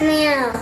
Мяу.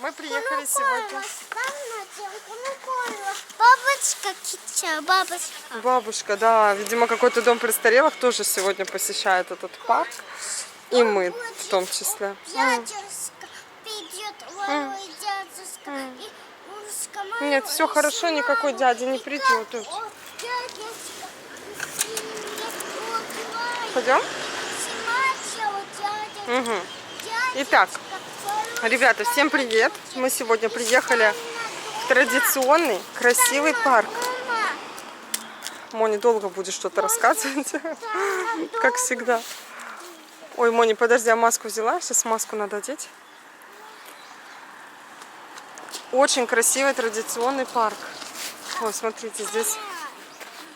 Мы приехали сегодня. Бабочка кича, бабочка. Бабушка, да, видимо, какой-то дом престарелых тоже сегодня посещает этот парк. И мы в том числе. Дядюшка придет, второй дядюшка. И ушка моя. Нет, все хорошо, никакой дядя не придет. Пойдем? Угу. Итак, ребята, всем привет! Мы сегодня приехали в традиционный красивый парк. Мони долго будет что-то рассказывать, как всегда. Ой, Мони, подожди, я маску взяла, сейчас маску надо одеть. Очень красивый традиционный парк. Ой, смотрите, здесь,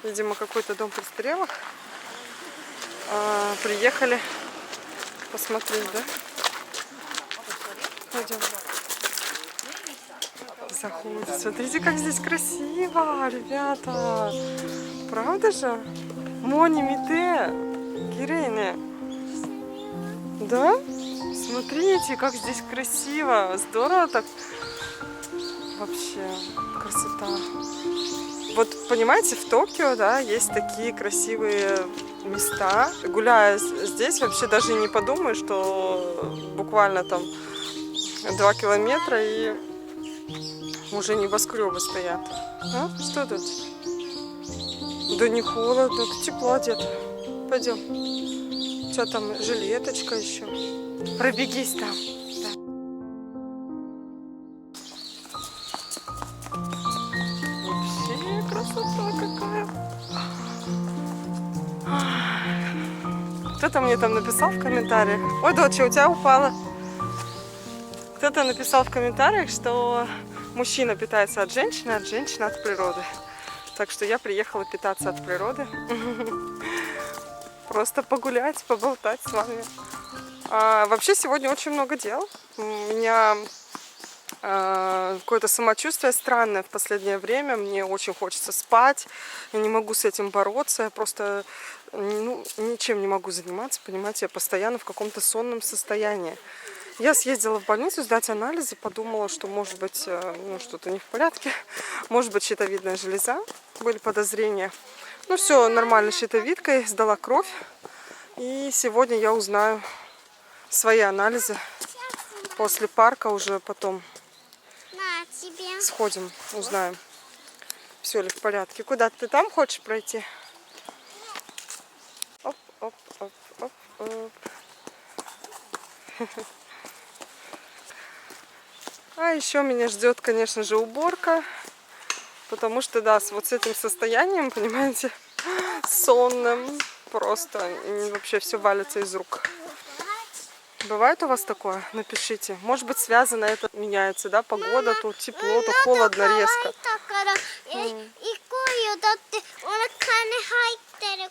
видимо, какой-то дом престарелых. Приехали посмотреть, да? Пойдем. Заходит. Смотрите, как здесь красиво, ребята. Правда же? Мони, мите, Кирейне. Да? Смотрите, как здесь красиво. Здорово так. Вообще, красота. Вот, понимаете, в Токио, да, есть такие красивые места. Гуляя здесь, вообще даже не подумаешь, что буквально там 2 километра и уже небоскребы стоят. А? Что тут? Да не холодно, тепло где-то. Пойдем. Что там, жилеточка еще. Пробегись там. Вообще красота какая. Кто-то мне там написал в комментариях. Ой, доча, у тебя упала. Кто-то написал в комментариях, что мужчина питается от женщины, а женщина от природы. Так что я приехала питаться от природы. Просто погулять, поболтать с вами. Вообще сегодня очень много дел. У меня какое-то самочувствие странное в последнее время. Мне очень хочется спать. Я не могу с этим бороться. Я просто ничем не могу заниматься. Понимаете, я постоянно в каком-то сонном состоянии. Я съездила в больницу сдать анализы, подумала, что может быть что-то не в порядке, может быть щитовидная железа, были подозрения. Ну все, нормально с щитовидкой, сдала кровь, и сегодня я узнаю свои анализы. После парка уже потом сходим, узнаем, все ли в порядке. Куда ты там хочешь пройти? Оп, оп, оп, оп, оп. А еще меня ждет, конечно же, уборка, потому что, да, вот с этим состоянием, понимаете, сонным, просто вообще все валится из рук. Бывает у вас такое? Напишите. Может быть, связано это, меняется, да, погода, то тепло, то холодно резко.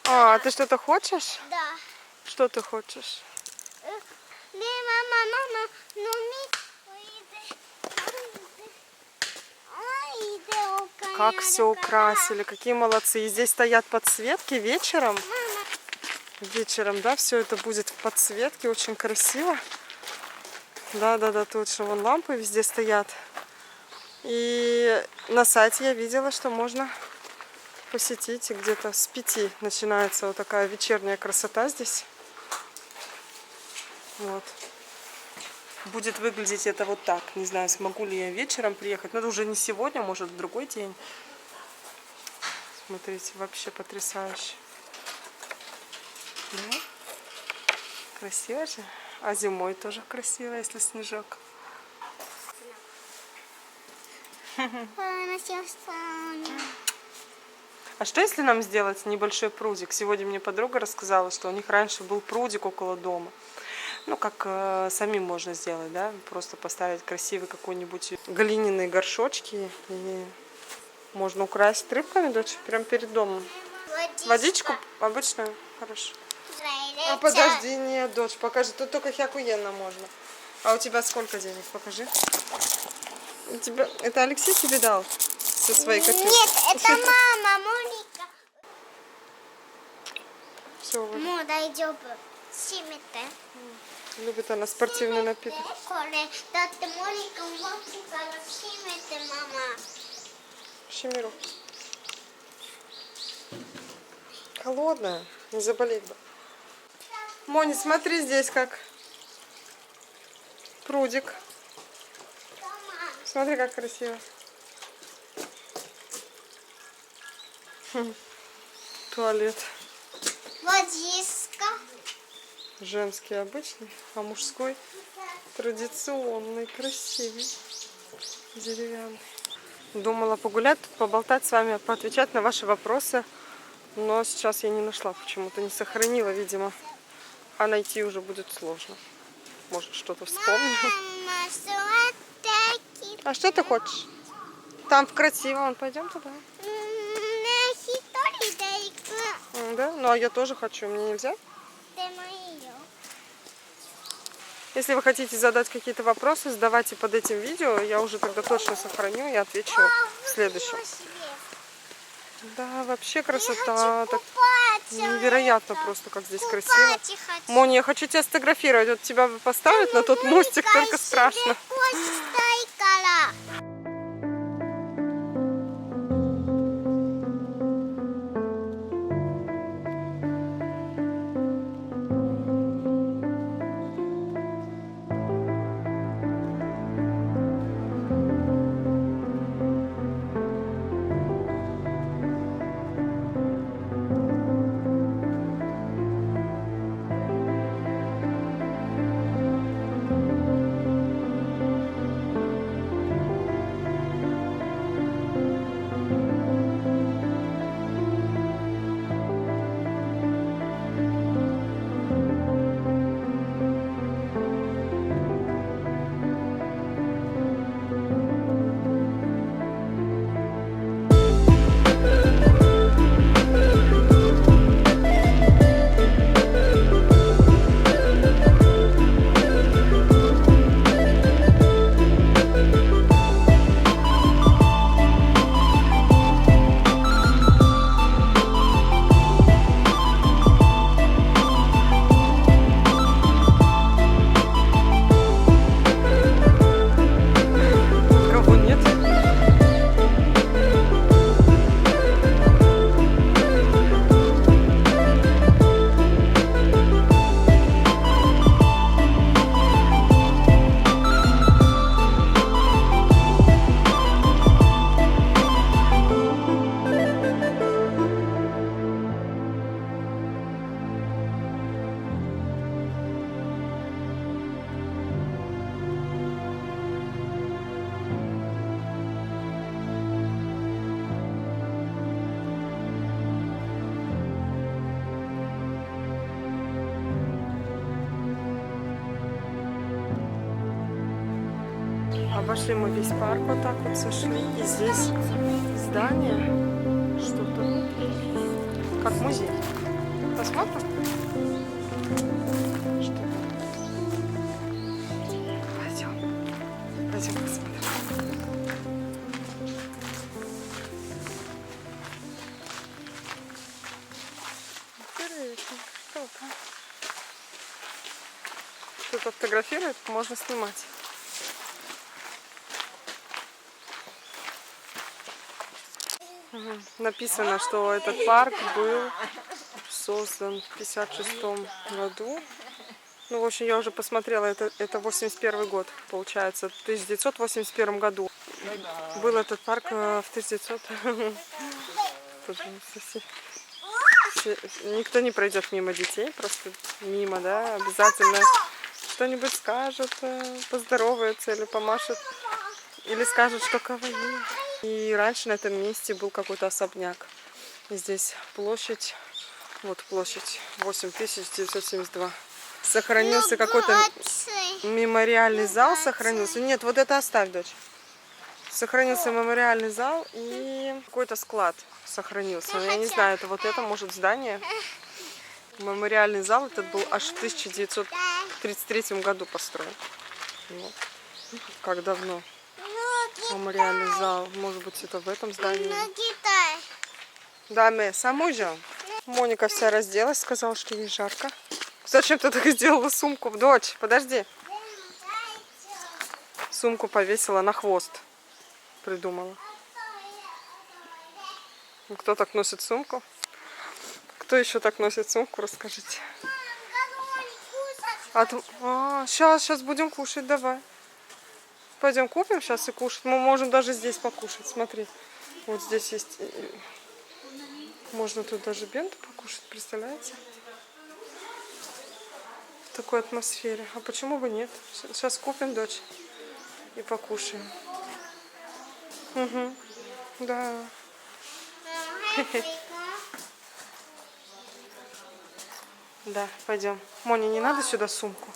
А, ты что-то хочешь? Да. Что ты хочешь? Как все украсили, какие молодцы. И здесь стоят подсветки вечером. Вечером, да, все это будет в подсветке, очень красиво. Да, точно, вон лампы везде стоят. И на сайте я видела, что можно посетить, и где-то с 5 начинается вот такая вечерняя красота здесь. Вот. Будет выглядеть это вот так. Не знаю, смогу ли я вечером приехать. Но это уже не сегодня, может, в другой день. Смотрите, вообще потрясающе. Да? Красиво же. А зимой тоже красиво, если снежок. А что если нам сделать небольшой прудик? Сегодня мне подруга рассказала, что у них раньше был прудик около дома. Ну, как самим можно сделать, да? Просто поставить красивый какой-нибудь глиняные горшочки. И можно украсить рыбками, дочь, прямо перед домом. Водичку обычную? Хорошо. А подожди, нет, дочь, покажи. Тут только хякуенно можно. А у тебя сколько денег? Покажи. У тебя... Это Алексей тебе дал со своей копилки? Нет, это мама, Моника. Все, Мода идет. Симите. любит она спортивный напиток. Да ты Моника, симите, мама. Шимиру. Холодная, не заболеть бы. Мони, смотри здесь как прудик. Смотри, как красиво. Туалет. Водичка. Женский обычный, а мужской традиционный, красивый, деревянный. Думала погулять, тут поболтать с вами, поотвечать на ваши вопросы. Но сейчас я не нашла, почему-то не сохранила, видимо. А найти уже будет сложно. Может, что-то вспомню. Мама, сладкий. А что ты хочешь? Там красиво, вон, пойдем туда. Да? Ну а я тоже хочу, мне нельзя? Если вы хотите задать какие-то вопросы, задавайте под этим видео. Я уже тогда точно сохраню и отвечу в следующем. Да, вообще красота. Так невероятно просто, как здесь красиво. Моня, я хочу тебя сфотографировать. Вот тебя поставят на тот мостик, только страшно. Кого нет? Обошли мы весь парк, вот так вот сошли. И здесь здание, что-то как музей. Посмотрим? Что? Пойдем. Пойдем посмотрим. Интересно, круто. Кто-то фотографирует, можно снимать. Написано, что этот парк был создан в 1956 году. Ну, в общем, я уже посмотрела, это 81 год, получается. В 1981 году был этот парк в 1900... Никто не пройдет мимо детей, просто мимо, да, обязательно что-нибудь скажут, поздороваются или помашут, или скажут, что кавайи. И раньше на этом месте был какой-то особняк. И здесь площадь, вот площадь 8972. Сохранился какой-то мемориальный зал, сохранился. Нет, вот это оставь, дочь. Сохранился мемориальный зал и какой-то склад сохранился. Но я не знаю, это вот это, может, здание. Мемориальный зал этот был аж в 1933 году построен. Вот. Как давно. Мемориальный зал. Может быть, это в этом здании. Да, мы самой же. Моника вся разделась, сказала, что ей жарко. Зачем ты так сделала сумку? Дочь, подожди. Сумку повесила на хвост. Придумала. Кто так носит сумку? Кто еще так носит сумку? Расскажите. Сейчас будем кушать, давай. Пойдем купим сейчас и кушать. Мы можем даже здесь покушать. Смотри, вот здесь есть. Можно тут даже бенту покушать, представляете? В такой атмосфере. А почему бы нет? Сейчас купим, дочь, и покушаем. Угу. Да. Да, пойдем. Моне, не надо сюда сумку?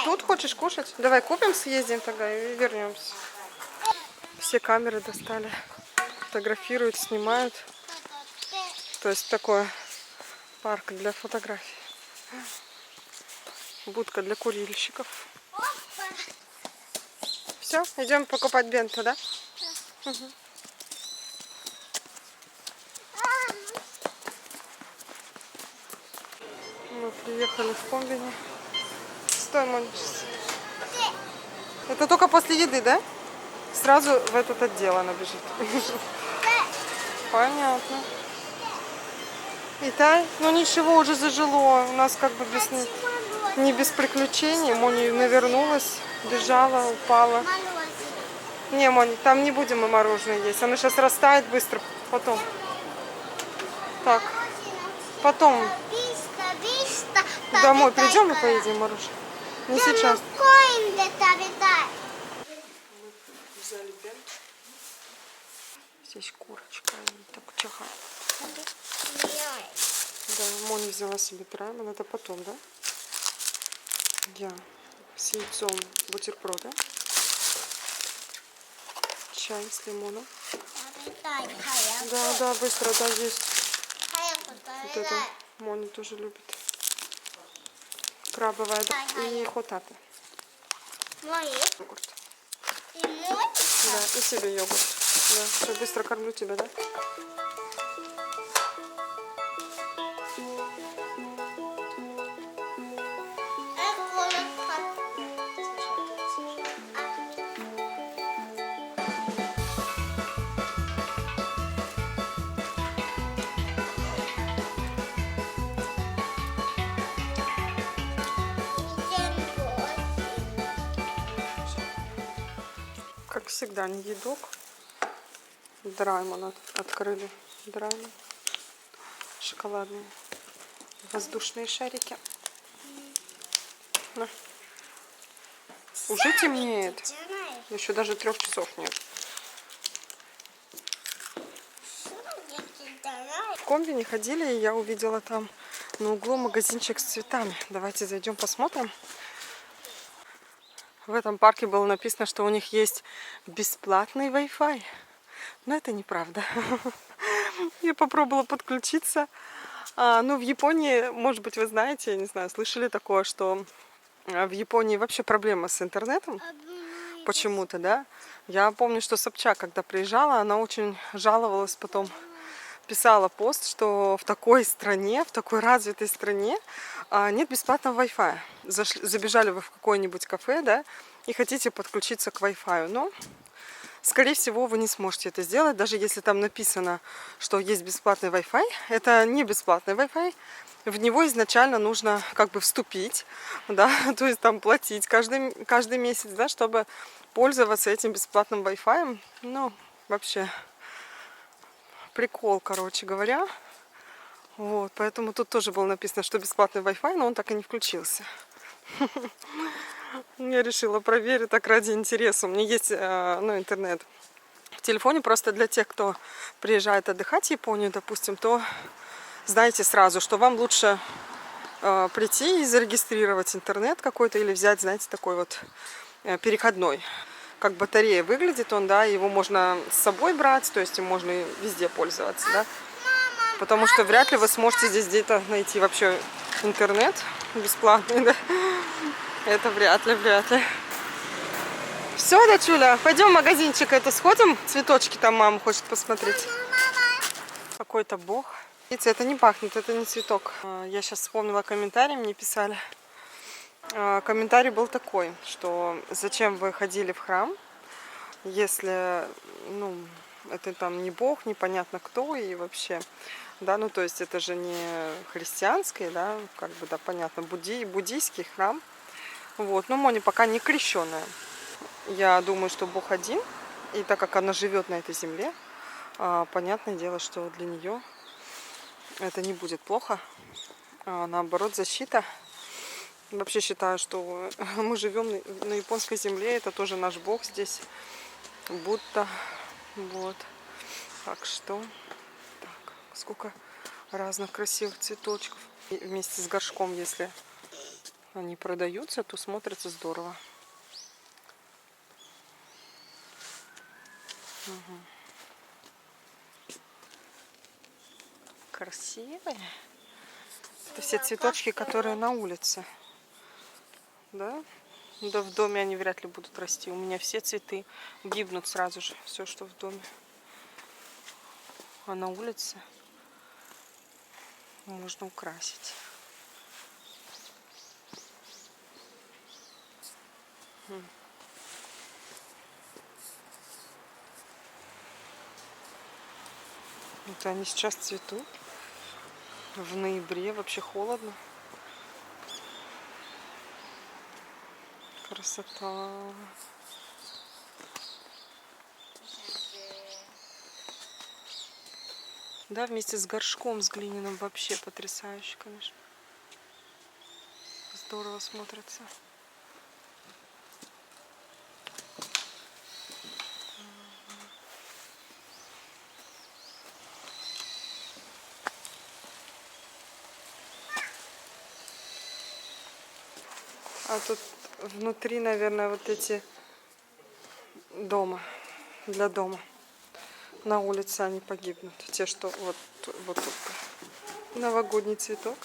Тут хочешь кушать? Давай купим, съездим тогда и вернемся. Все камеры достали. Фотографируют, снимают. То есть такой парк для фотографий. Будка для курильщиков. Все, идем покупать бенто, да? Угу. Мы приехали в комбине. Стой, Монечка. Это только после еды, да? Сразу в этот отдел она бежит. Понятно. Итай? Ну ничего, уже зажило. У нас как бы не без приключений. Моня навернулась, бежала, упала. Не, Моня, там не будем мы мороженое есть. Оно сейчас растает быстро. Потом. Так. Потом. Домой придем и поедим мороженое. Не сейчас. Взяли бент. Здесь курочка и так чаха. Да, Моня взяла себе драймен. Это потом, да? Я с яйцом бутерброды. Чай с лимоном. Да, быстро, да, есть. Вот это Моня тоже любит. Крабовая, да, и хотата. Йогурт. Да, и себе йогурт. Да, все, быстро кормлю тебя, да? Как всегда, не едок. Драймон открыли. Драймон. Шоколадные. Воздушные шарики. На. Уже темнеет. Еще даже 3 часов нет. В комбине ходили, и я увидела там на углу магазинчик с цветами. Давайте зайдем посмотрим. В этом парке было написано, что у них есть бесплатный Wi-Fi. Но это неправда. Я попробовала подключиться. Ну, в Японии, может быть, вы знаете, я не знаю, слышали такое, что в Японии вообще проблема с интернетом. Почему-то, да? Я помню, что Собчак, когда приезжала, она очень жаловалась потом. Писала пост, что в такой стране, в такой развитой стране нет бесплатного Wi-Fi. Забежали вы в какое-нибудь кафе, да, и хотите подключиться к Wi-Fi. Но, скорее всего, вы не сможете это сделать, даже если там написано, что есть бесплатный Wi-Fi. Это не бесплатный Wi-Fi. В него изначально нужно как бы вступить, да, то есть там платить каждый месяц, да, чтобы пользоваться этим бесплатным Wi-Fi. Ну, вообще... Прикол, короче говоря. Вот, поэтому тут тоже было написано, что бесплатный Wi-Fi, но он так и не включился. Я решила проверить так ради интереса. У меня есть интернет в телефоне. Просто для тех, кто приезжает отдыхать в Японию, допустим, то знаете сразу, что вам лучше прийти и зарегистрировать интернет какой-то или взять, знаете, такой вот переходной. Как батарея выглядит он, да, его можно с собой брать, то есть им можно везде пользоваться, да. Потому что вряд ли вы сможете здесь где-то найти вообще интернет бесплатный, да. Это вряд ли. Все, дочуля, пойдем в магазинчик это сходим. Цветочки там мама хочет посмотреть. Какой-то бог. Видите, это не пахнет, это не цветок. Я сейчас вспомнила комментарий, мне писали. Комментарий был такой, что зачем вы ходили в храм, если, это там не бог, непонятно кто и вообще, да, то есть это же не христианский, да, как бы, да, понятно, буддийский храм, вот, но Мони пока не крещеная. Я думаю, что Бог один, и так как она живет на этой земле, понятное дело, что для нее это не будет плохо, а наоборот защита. Вообще считаю, что мы живем на японской земле, это тоже наш Бог здесь, Будда, вот. Так что, так, сколько разных красивых цветочков. И вместе с горшком, если они продаются, то смотрится здорово. Угу. Красивые. Это все цветочки, которые на улице. Да? Да, в доме они вряд ли будут расти. У меня все цветы гибнут сразу же. Все, что в доме. А на улице можно украсить. Это они сейчас цветут. В ноябре вообще холодно. Красота. Да, вместе с горшком, с глиняным вообще потрясающе, конечно. Здорово смотрится. А тут внутри, наверное, вот эти дома, для дома. На улице они погибнут. Те, что вот тут. Новогодний цветок.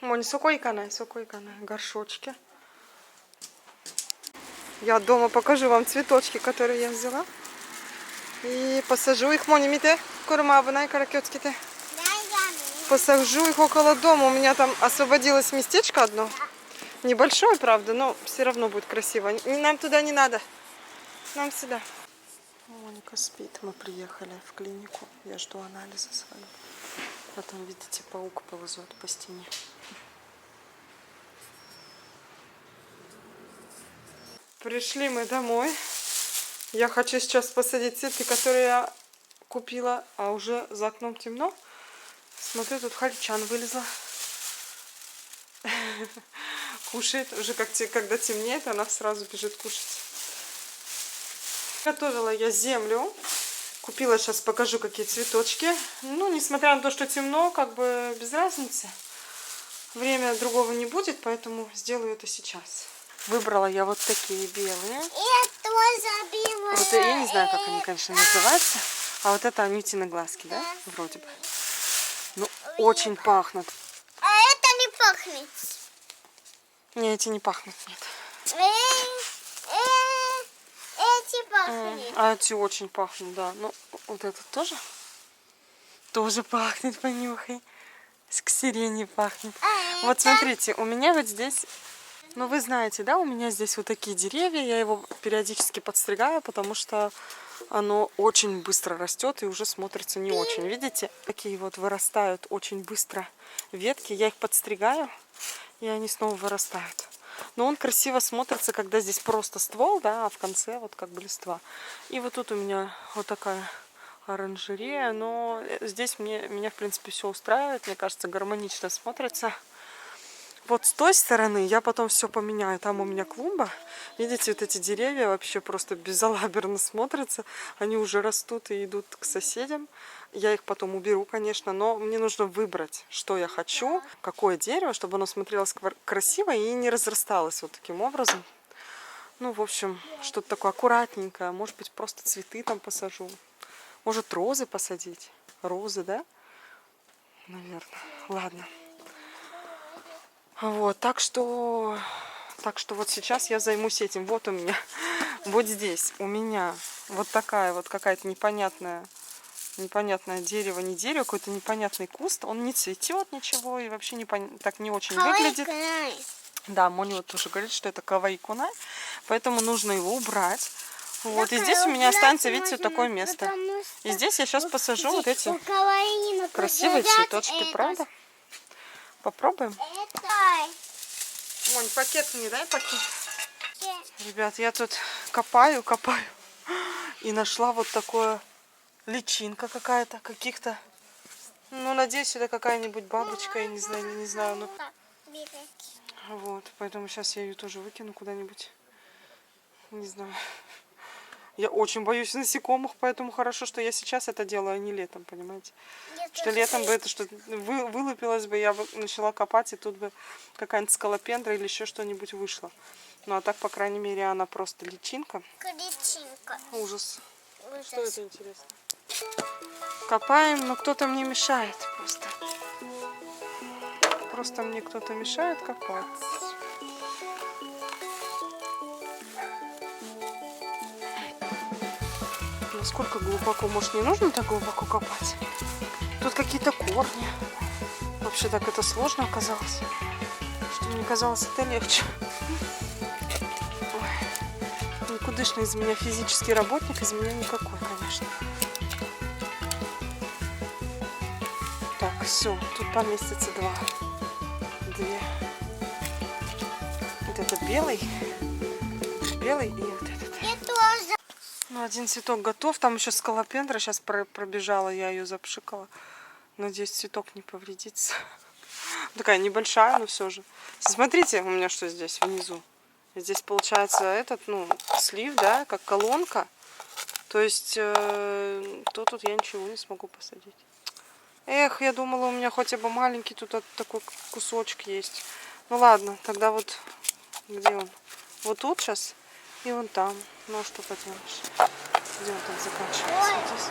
Мони, сокойканая, горшочки. Я дома покажу вам цветочки, которые я взяла. И посажу их. Мони, мите, курма абунай, каракёцките. Посажу их около дома. У меня там освободилось местечко одно. Небольшое, правда, но все равно будет красиво. Нам туда не надо. Нам сюда. Моника спит. Мы приехали в клинику. Я жду анализа свои. А там, видите, паук ползет по стене. Пришли мы домой. Я хочу сейчас посадить цветы, которые я купила, а уже за окном темно. Смотрю, тут Харичан вылезла. Кушает. Уже когда темнеет, она сразу бежит кушать. Готовила я землю. Купила, сейчас покажу, какие цветочки. Несмотря на то, что темно, как бы без разницы. Время другого не будет, поэтому сделаю это сейчас. Выбрала я вот такие белые. Я тоже белая. Вот я не знаю, как они, конечно, называются. А вот это Анютины глазки, да? Вроде бы. Очень пахнут. А это не пахнет. Не, эти не пахнут, нет. Эти пахнет. А эти очень пахнут, да. Вот этот тоже? Тоже пахнет, понюхай. К сирене пахнет. Вот смотрите, у меня вот здесь... вы знаете, да, у меня здесь вот такие деревья. Я его периодически подстригаю, потому что оно очень быстро растет и уже смотрится не очень. Видите? Такие вот вырастают очень быстро ветки. Я их подстригаю, и они снова вырастают. Но он красиво смотрится, когда здесь просто ствол, да, а в конце вот как бы листва. И вот тут у меня вот такая оранжерея, но здесь меня, в принципе, все устраивает. Мне кажется, гармонично смотрится. Вот с той стороны я потом все поменяю. Там у меня клумба. Видите, вот эти деревья вообще просто безалаберно смотрятся. Они уже растут и идут к соседям. Я их потом уберу, конечно, но мне нужно выбрать, что я хочу, какое дерево, чтобы оно смотрелось красиво и не разрасталось вот таким образом. Ну, в общем, что-то такое аккуратненькое. Может быть, просто цветы там посажу. Может, розы посадить. Розы, да? Наверное. Ладно. Вот, так что вот сейчас я займусь этим. Вот у меня, вот здесь у меня вот такая вот какая-то непонятное дерево, не дерево, какой-то непонятный куст. Он не цветет ничего и вообще так не очень выглядит. Да, Моня вот тоже говорит, что это кавай кунай, поэтому нужно его убрать. Вот, и здесь у меня останется, видите, вот такое место. И здесь я сейчас посажу вот эти красивые цветочки, правда? Попробуем? Монь, пакет мне дай, пакет. Ребят, я тут копаю и нашла вот такое личинка какая-то, каких-то. Ну, надеюсь, это какая-нибудь бабочка, я не знаю, но... Вот, поэтому сейчас я ее тоже выкину куда-нибудь. Не знаю. Я очень боюсь насекомых, поэтому хорошо, что я сейчас это делаю, а не летом, понимаете? Что летом бы это что-то вылупилось бы, я бы начала копать, и тут бы какая-нибудь скалопендра или еще что-нибудь вышло. Ну, а так, по крайней мере, она просто личинка. Личинка. Ужас. Что это интересно? Копаем, но кто-то мне мешает просто. Просто мне кто-то мешает копать. Насколько глубоко? Может, не нужно так глубоко копать? Тут какие-то корни. Вообще так это сложно оказалось. Что мне казалось, это легче. Ой. Никудышный из меня физический работник, из меня никакой, конечно. Так, все, тут поместится две. Вот это белый и вот этот. Я тоже. Ну, один цветок готов. Там еще скалопендра сейчас пробежала, я ее запшикала. Надеюсь, цветок не повредится. Такая небольшая, но все же. Смотрите, у меня что здесь внизу. Здесь получается этот, ну, слив, да, как колонка. То есть, то тут я ничего не смогу посадить. Эх, я думала, у меня хотя бы маленький тут такой кусочек есть. Ну ладно, тогда вот, где он? Вот тут сейчас и вон там. Ну, что поделаешь. Где он там заканчивается? Вот здесь.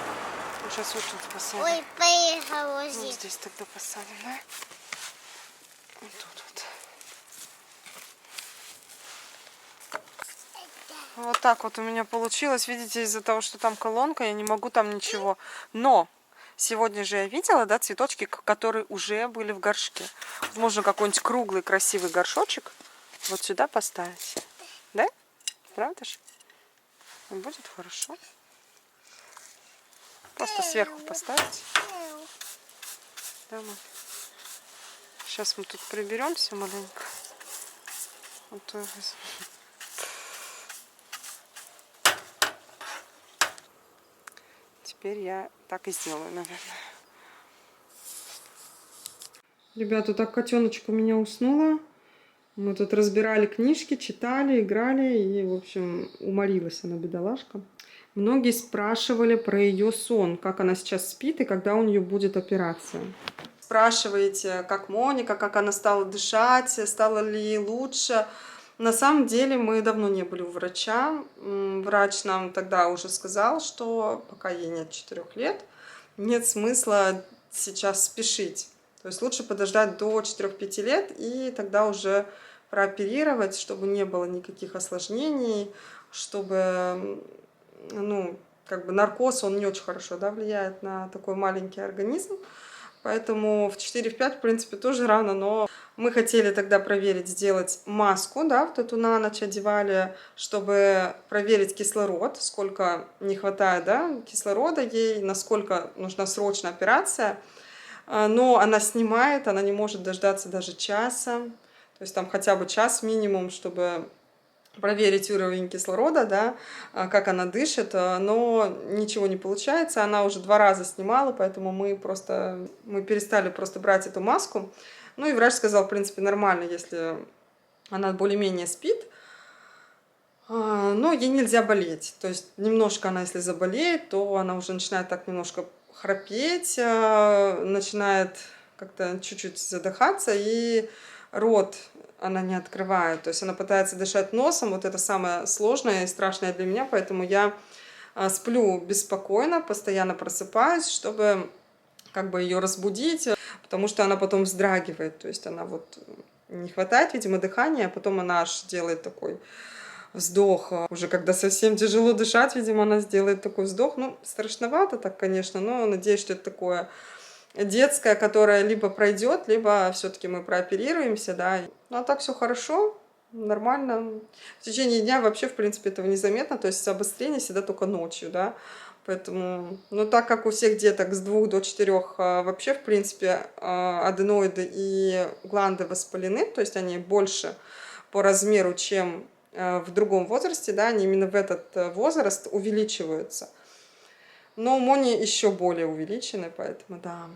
Ну, сейчас вот тут посадим. Ой, поехала Вот здесь. здесь тогда посадим, да? Вот тут вот. Вот так вот у меня получилось. Видите, из-за того, что там колонка, я не могу там ничего. Но сегодня же я видела, да, цветочки, которые уже были в горшке. Вот можно какой-нибудь круглый красивый горшочек вот сюда поставить. Да? Правда же? Будет хорошо. Просто сверху поставить. Да, мам. Сейчас мы тут приберемся маленько. Вот тоже. Теперь я так и сделаю, наверное. Ребята, так котеночка у меня уснула. Мы тут разбирали книжки, читали, играли. И, в общем, уморилась она, бедолашка. Многие спрашивали про ее сон, как она сейчас спит и когда у нее будет операция. Спрашиваете, как Моника, как она стала дышать, стало ли ей лучше. На самом деле мы давно не были у врача. Врач нам тогда уже сказал, что пока ей нет 4 лет, нет смысла сейчас спешить. То есть лучше подождать до 4-5 лет и тогда уже прооперировать, чтобы не было никаких осложнений, чтобы, ну, как бы наркоз, он не очень хорошо, да, влияет на такой маленький организм. Поэтому в 4-5, в принципе, тоже рано, но мы хотели тогда проверить, сделать маску, да, вот эту на ночь одевали, чтобы проверить кислород, сколько не хватает, да, кислорода ей, насколько нужна срочная операция. Но она снимает, она не может дождаться даже часа, то есть там хотя бы час минимум, чтобы проверить уровень кислорода, да, как она дышит, но ничего не получается. Она уже 2 раза снимала, поэтому мы перестали просто брать эту маску. Ну и врач сказал, в принципе, нормально, если она более-менее спит, но ей нельзя болеть. То есть немножко она, если заболеет, то она уже начинает так немножко храпеть, начинает как-то чуть-чуть задыхаться, и рот она не открывает. То есть она пытается дышать носом. Вот это самое сложное и страшное для меня, поэтому я сплю беспокойно, постоянно просыпаюсь, чтобы как бы ее разбудить, потому что она потом вздрагивает. То есть она вот не хватает, видимо, дыхания, а потом она аж делает такой вздох. Уже когда совсем тяжело дышать, видимо, она сделает такой вздох. Ну, страшновато так, конечно, но надеюсь, что это такое детское, которое либо пройдет, либо все-таки мы прооперируемся, да. Ну, а так все хорошо, нормально. В течение дня вообще, в принципе, этого незаметно, то есть обострение всегда только ночью, да. Поэтому, ну, так как у всех деток с 2 до 4 вообще, в принципе, аденоиды и гланды воспалены, то есть они больше по размеру, чем в другом возрасте, да, они именно в этот возраст увеличиваются. Но у Мони еще более увеличены, поэтому да.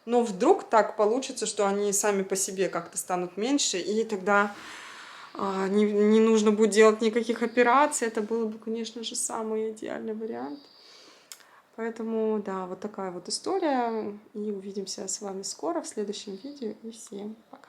Но вдруг так получится, что они сами по себе как-то станут меньше, и тогда не нужно будет делать никаких операций. Это было бы, конечно же, самый идеальный вариант. Поэтому, да, вот такая вот история. И увидимся с вами скоро в следующем видео. И всем пока.